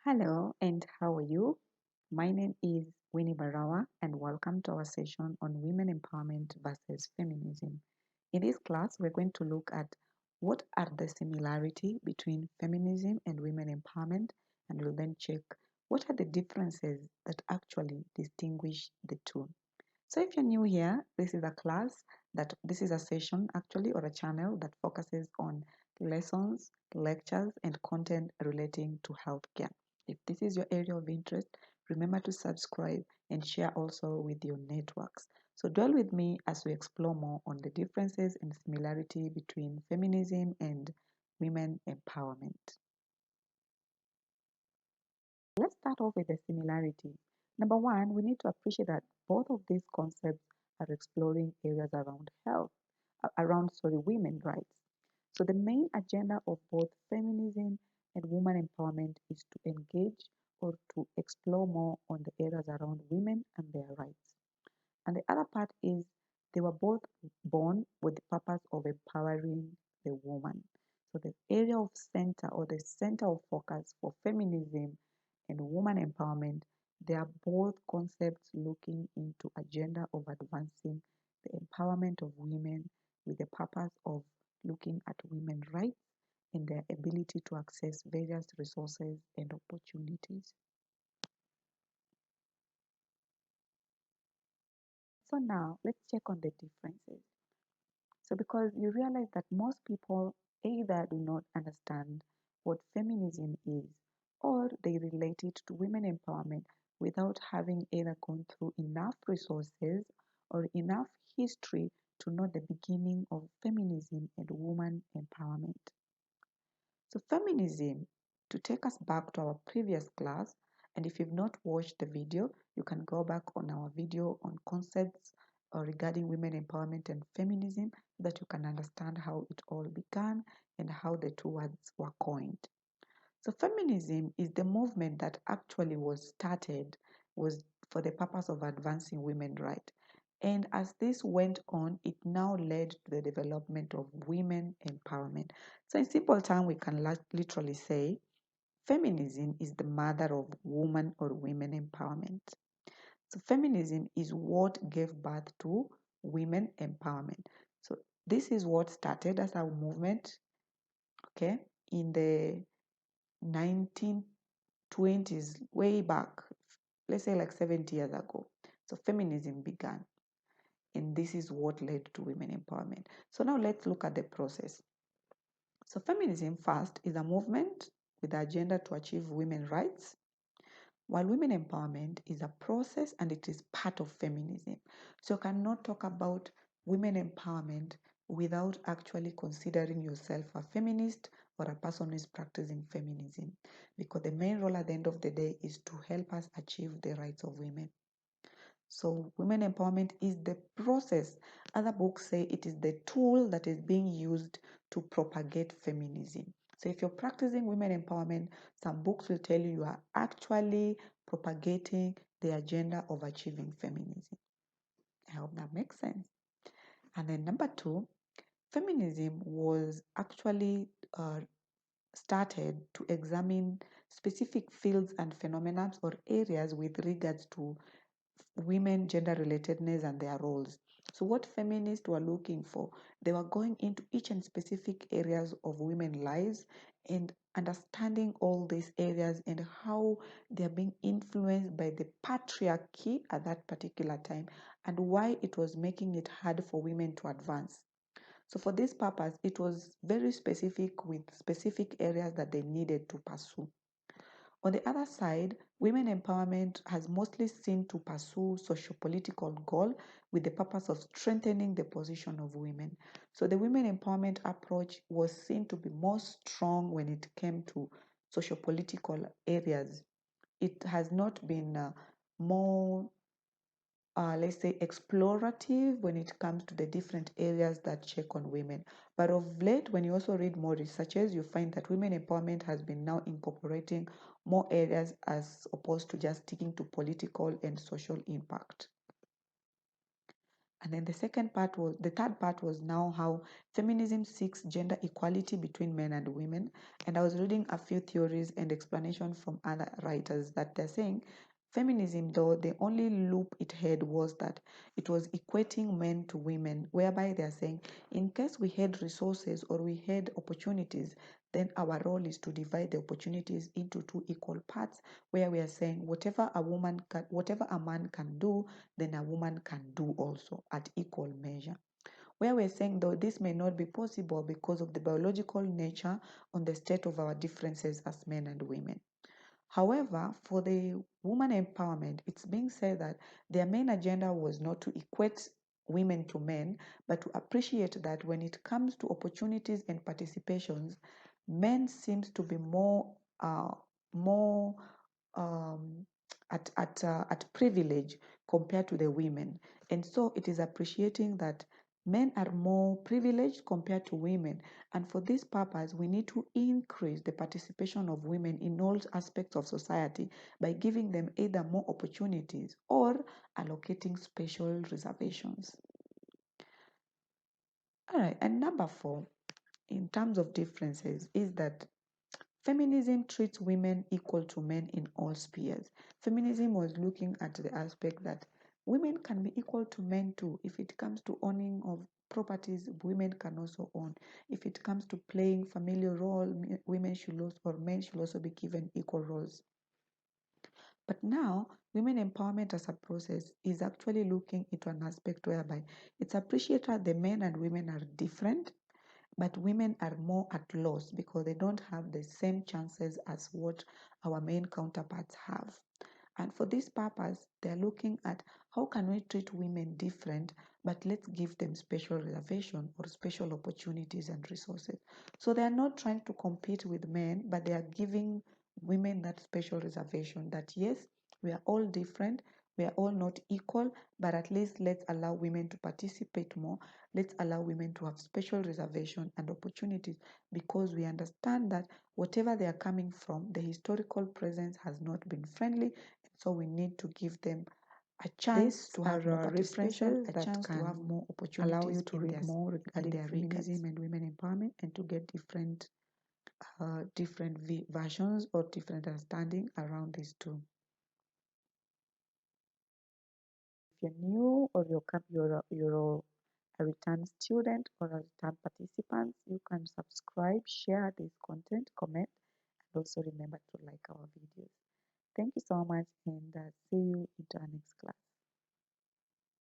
Hello, and how are you? My name is Winnie Barawa, and welcome to our session on women empowerment versus feminism. In this class, we're going to look at what are the similarity between feminism and women empowerment, and we'll then check what are the differences that actually distinguish the two. So if you're new here, this is a session actually or a channel that focuses on lessons, lectures, and content relating to healthcare. If this is your area of interest, remember to subscribe and share also with your networks. So dwell with me as we explore more on the differences and similarity between feminism and women empowerment. Let's start off with the similarity. Number one, we need to appreciate that both of these concepts are exploring areas around women rights. So the main agenda of both feminism and women empowerment is to engage or to explore more on the areas around women and their rights. And the other part is they were both born with the purpose of empowering the woman. So the area of center or the center of focus for feminism and woman empowerment, they are both concepts looking into agenda of advancing the empowerment of women with the purpose of looking at women's rights and their ability to access various resources and opportunities. So now let's check on the differences. So because you realize that most people either do not understand what feminism is or they relate it to women empowerment without having either gone through enough resources or enough history to know the beginning of feminism and woman empowerment. So feminism, to take us back to our previous class, and if you've not watched the video, you can go back on our video on concepts regarding women empowerment and feminism so that you can understand how it all began and how the two words were coined. So feminism is the movement that actually was for the purpose of advancing women's rights. And as this went on, it now led to the development of women empowerment. So in simple terms, we can literally say feminism is the mother of woman or women empowerment. So feminism is what gave birth to women empowerment. So this is what started as a movement, okay, in the 1920s, way back, let's say like 70 years ago. So feminism began, and this is what led to women empowerment. So now let's look at the process. So feminism first is a movement with the agenda to achieve women's rights, while women empowerment is a process and it is part of feminism. So you cannot talk about women empowerment without actually considering yourself a feminist or a person who is practicing feminism, because the main role at the end of the day is to help us achieve the rights of women. So women empowerment is the process. Other books say it is the tool that is being used to propagate feminism. So if you're practicing women empowerment, some books will tell you you are actually propagating the agenda of achieving feminism. I hope that makes sense. And then number two, feminism was actually started to examine specific fields and phenomena or areas with regards to women, gender relatedness, and their roles. So, what feminists were looking for, they were going into each and specific areas of women's lives and understanding all these areas and how they're being influenced by the patriarchy at that particular time and why it was making it hard for women to advance. So, for this purpose, it was very specific with specific areas that they needed to pursue. On the other side, women empowerment has mostly seen to pursue socio-political goal with the purpose of strengthening the position of women. So the women empowerment approach was seen to be more strong when it came to socio-political areas. It has not been more let's say, explorative when it comes to the different areas that check on women. But of late, when you also read more researches, you find that women empowerment has been now incorporating more areas as opposed to just sticking to political and social impact. And then the third part was now how feminism seeks gender equality between men and women. And I was reading a few theories and explanations from other writers that they're saying feminism, though, the only loop it had was that it was equating men to women, whereby they're saying in case we had resources or we had opportunities, then our role is to divide the opportunities into two equal parts, where we are saying whatever a man can do, then a woman can do also at equal measure. Where we're saying though this may not be possible because of the biological nature on the state of our differences as men and women. However, for the woman empowerment, it's being said that their main agenda was not to equate women to men, but to appreciate that when it comes to opportunities and participations, men seems to be more um, at privilege compared to the women. And so it is appreciating that men are more privileged compared to women. And for this purpose, we need to increase the participation of women in all aspects of society by giving them either more opportunities or allocating special reservations. All right, and number 4, in terms of differences, is that feminism treats women equal to men in all spheres. Feminism was looking at the aspect that women can be equal to men too. If it comes to owning of properties, women can also own. If it comes to playing familiar role, women should also, or men should also be given equal roles. But now, women empowerment as a process is actually looking into an aspect whereby it's appreciated the men and women are different, but women are more at loss because they don't have the same chances as what our main counterparts have. And for this purpose, they're looking at how can we treat women different, but let's give them special reservation or special opportunities and resources. So they are not trying to compete with men, but they are giving women that special reservation that yes, we are all different, we are all not equal, but at least let's allow women to participate more. Let's allow women to have special reservation and opportunities because we understand that whatever they are coming from, the historical presence has not been friendly, so we need to give them a chance to have more participation, a chance to have more opportunities. Allow you to read more regarding feminism feminism and women empowerment and to get different versions or different understanding around these two. If you're new or you're a return student or a return participant, you can subscribe, share this content, comment, and also remember to like our videos. Thank you so much, and see you into our next class.